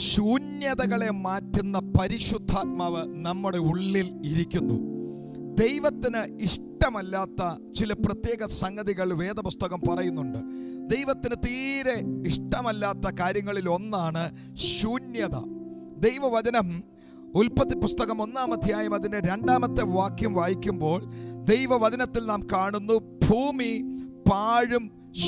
ശൂന്യതകളെ മാറ്റുന്ന പരിശുദ്ധാത്മാവ് നമ്മുടെ ഉള്ളിൽ ഇരിക്കുന്നു. ദൈവത്തിന് ഇഷ്ടമല്ലാത്ത ചില പ്രത്യേക സംഗതികൾ വേദപുസ്തകം പറയുന്നുണ്ട്. ദൈവത്തിന് തീരെ ഇഷ്ടമല്ലാത്ത കാര്യങ്ങളിൽ ഒന്നാണ് ശൂന്യത. ദൈവവചനം ഉൽപ്പത്തി പുസ്തകം 1-ാം അധ്യായം അതിൻ്റെ 2-ാമത്തെ വാക്യം വായിക്കുമ്പോൾ ദൈവവചനത്തിൽ നാം കാണുന്നു, ഭൂമി പാഴും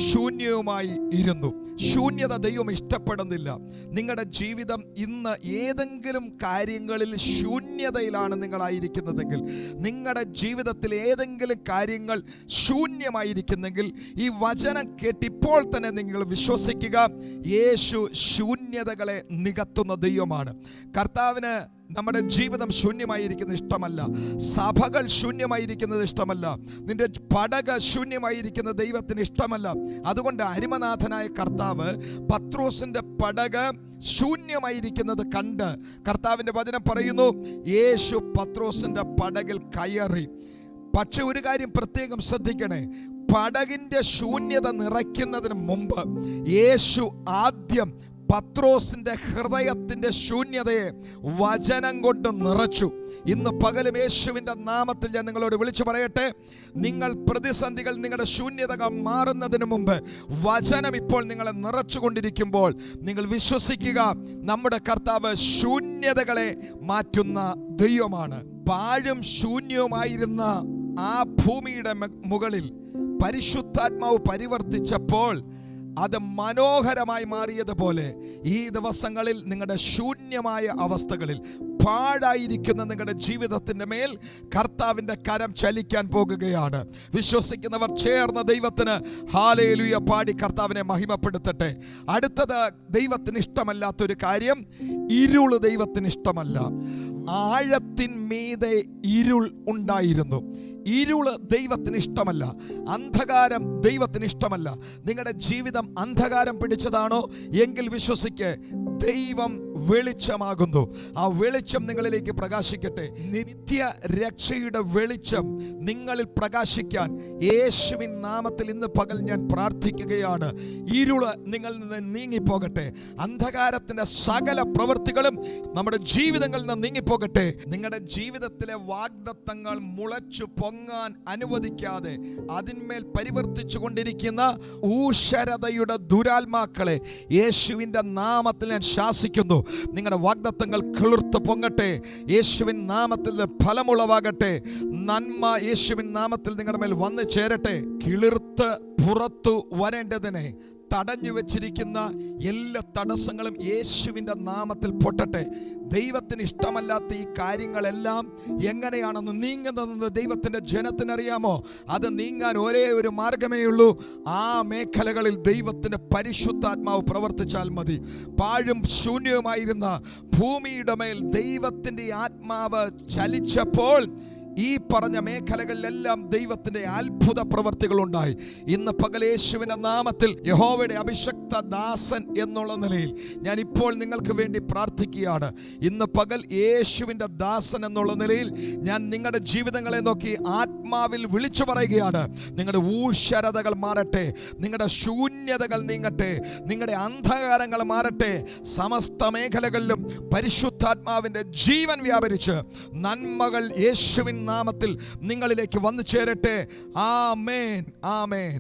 ശൂന്യവുമായി ഇരുന്നു. ശൂന്യത ദൈവം ഇഷ്ടപ്പെടുന്നില്ല. നിങ്ങളുടെ ജീവിതം ഇന്ന് ഏതെങ്കിലും കാര്യങ്ങളിൽ ശൂന്യതയിലാണ് നിങ്ങളായിരിക്കുന്നതെങ്കിൽ, നിങ്ങളുടെ ജീവിതത്തിൽ ഏതെങ്കിലും കാര്യങ്ങൾ ശൂന്യമായിരിക്കുന്നെങ്കിൽ, ഈ വചനം കേട്ടിപ്പോൾ തന്നെ നിങ്ങൾ വിശ്വസിക്കുക, യേശു ശൂന്യതകളെ നികത്തുന്ന ദൈവമാണ്. കർത്താവിന് നമ്മുടെ ജീവിതം ശൂന്യമായിരിക്കുന്നത് ഇഷ്ടമല്ല. സഭകൾ ശൂന്യമായിരിക്കുന്നത് ഇഷ്ടമല്ല. നിന്റെ പടക ശൂന്യമായിരിക്കുന്നത് ദൈവത്തിന് ഇഷ്ടമല്ല. അതുകൊണ്ട് അരിമനാഥനായ കർത്താവ് പത്രോസിന്റെ പടക ശൂന്യമായിരിക്കുന്നത് കണ്ട് കർത്താവിന്റെ വചനം പറയുന്നു, യേശു പത്രോസിന്റെ പടകിൽ കയറി. പക്ഷെ ഒരു കാര്യം പ്രത്യേകം ശ്രദ്ധിക്കണേ, പടകിന്റെ ശൂന്യത നിറയ്ക്കുന്നതിന് മുമ്പ് യേശു ആദ്യം പത്രോസിന്റെ ഹൃദയത്തിന്റെ ശൂന്യതയെ വചനം കൊണ്ട് നിറച്ചു. ഇന്ന് പകലും യേശുവിന്റെ നാമത്തിൽ ഞാൻ നിങ്ങളോട് വിളിച്ചു പറയട്ടെ, നിങ്ങൾ പ്രതിസന്ധികൾ, നിങ്ങളുടെ ശൂന്യതകൾ മാറുന്നതിന് മുമ്പ് വചനം ഇപ്പോൾ നിങ്ങളെ നിറച്ചുകൊണ്ടിരിക്കുമ്പോൾ നിങ്ങൾ വിശ്വസിക്കുക, നമ്മുടെ കർത്താവ് ശൂന്യതകളെ മാറ്റുന്ന ദൈവമാണ്. പാഴും ശൂന്യവുമായിരുന്ന ആ ഭൂമിയുടെ മുകളിൽ പരിശുദ്ധാത്മാവ് പരിവർത്തിച്ചപ്പോൾ അത് മനോഹരമായി മാറിയതുപോലെ ഈ ദിവസങ്ങളിൽ നിങ്ങളുടെ ശൂന്യമായ അവസ്ഥകളിൽ, പാഴായിരിക്കുന്ന നിങ്ങളുടെ ജീവിതത്തിൻ്റെ മേൽ കർത്താവിൻ്റെ കരം ചലിക്കാൻ പോകുകയാണ്. വിശ്വസിക്കുന്നവർ ചേർന്ന ദൈവത്തിന് ഹല്ലേലൂയ പാടി കർത്താവിനെ മഹിമപ്പെടുത്തട്ടെ. അടുത്തത്, ദൈവത്തിന് ഇഷ്ടമല്ലാത്തൊരു കാര്യം, ഇരുൾ ദൈവത്തിന് ഇഷ്ടമല്ല. ആഴത്തിന്മീതെ ഇരുൾ ഉണ്ടായിരുന്നു. ഇരുള് ദൈവത്തിന് ഇഷ്ടമല്ല. അന്ധകാരം ദൈവത്തിന് ഇഷ്ടമല്ല. നിങ്ങളുടെ ജീവിതം അന്ധകാരം പിടിച്ചതാണോ എങ്കിൽ വിശ്വസിക്ക്, ദൈവം വെളിച്ചമാകുന്നു. ആ വെളിച്ചം നിങ്ങളിലേക്ക് പ്രകാശിക്കട്ടെ. നിത്യ രക്ഷയുടെ വെളിച്ചം നിങ്ങളിൽ പ്രകാശിക്കാൻ യേശുവിൻ നാമത്തിൽ ഇന്ന് പകൽ ഞാൻ പ്രാർത്ഥിക്കുകയാണ്. ഇരുള് നിങ്ങളിൽ നിന്ന് നീങ്ങിപ്പോകട്ടെ. അന്ധകാരത്തിന്റെ സകല പ്രവൃത്തികളും നമ്മുടെ ജീവിതങ്ങളിൽ നിന്ന് നീങ്ങിപ്പോകട്ടെ. നിങ്ങളുടെ ജീവിതത്തിലെ വാഗ്ദത്തങ്ങൾ മുളച്ചു പൊങ്ങാൻ അനുവദിക്കാതെ അതിന്മേൽ പരിവർത്തിച്ചു കൊണ്ടിരിക്കുന്ന ഊഷരതയുടെ ദുരാത്മാക്കളെ യേശുവിൻ്റെ നാമത്തിൽ ഞാൻ ശാസിക്കുന്നു. നിങ്ങളുടെ വാഗ്ദത്തങ്ങൾ കിളിർത്ത് പൊങ്ങട്ടെ. യേശുവിൻ നാമത്തിൽ ഫലമുളവാകട്ടെ. നന്മ യേശുവിൻ നാമത്തിൽ നിങ്ങളുടെ മേൽ വന്നു ചേരട്ടെ. കിളിർത്ത് പുറത്തു വരേണ്ടതിനെ തടഞ്ഞു വെച്ചിരിക്കുന്ന എല്ലാ തടസ്സങ്ങളും യേശുവിൻ്റെ നാമത്തിൽ പൊട്ടട്ടെ. ദൈവത്തിന് ഇഷ്ടമല്ലാത്ത ഈ കാര്യങ്ങളെല്ലാം എങ്ങനെയാണെന്ന് നീങ്ങുന്നതെന്ന് ദൈവത്തിൻ്റെ ജനത്തിനറിയാമോ? അത് നീങ്ങാൻ ഒരേ ഒരു മാർഗമേ ഉള്ളൂ. ആ മേഖലകളിൽ ദൈവത്തിൻ്റെ പരിശുദ്ധാത്മാവ് പ്രവർത്തിച്ചാൽ മതി. പാഴും ശൂന്യവുമായിരുന്ന ഭൂമിയുടെ മേൽ ദൈവത്തിൻ്റെ ആത്മാവ് ചലിച്ചപ്പോൾ ഈ പറഞ്ഞ മേഖലകളിലെല്ലാം ദൈവത്തിന്റെ അത്ഭുത പ്രവർത്തികൾ ഉണ്ടായി. ഇന്ന് പകൽ യേശുവിന്റെ നാമത്തിൽ യഹോവയുടെ അഭിഷക്ത ദാസൻ എന്നുള്ള നിലയിൽ ഞാൻ ഇപ്പോൾ നിങ്ങൾക്ക് വേണ്ടി പ്രാർത്ഥിക്കുകയാണ്. ഇന്ന് പകൽ യേശുവിന്റെ ദാസൻ എന്നുള്ള നിലയിൽ ഞാൻ നിങ്ങളുടെ ജീവിതങ്ങളെ നോക്കി ആത്മാവിൽ വിളിച്ചു പറയുകയാണ്. നിങ്ങളുടെ ഊഷരതകൾ മാറട്ടെ, നിങ്ങളുടെ ശൂന്യതകൾ നീങ്ങട്ടെ, നിങ്ങളുടെ അന്ധകാരങ്ങൾ മാറട്ടെ. സമസ്ത മേഖലകളിലും പരിശുദ്ധാത്മാവിന്റെ ജീവൻ വ്യാപരിച്ച് നന്മകൾ യേശുവിൻ നാമത്തിൽ നിങ്ങളിലേക്ക് വന്നു ചേരട്ടെ. ആമേൻ, ആമേൻ.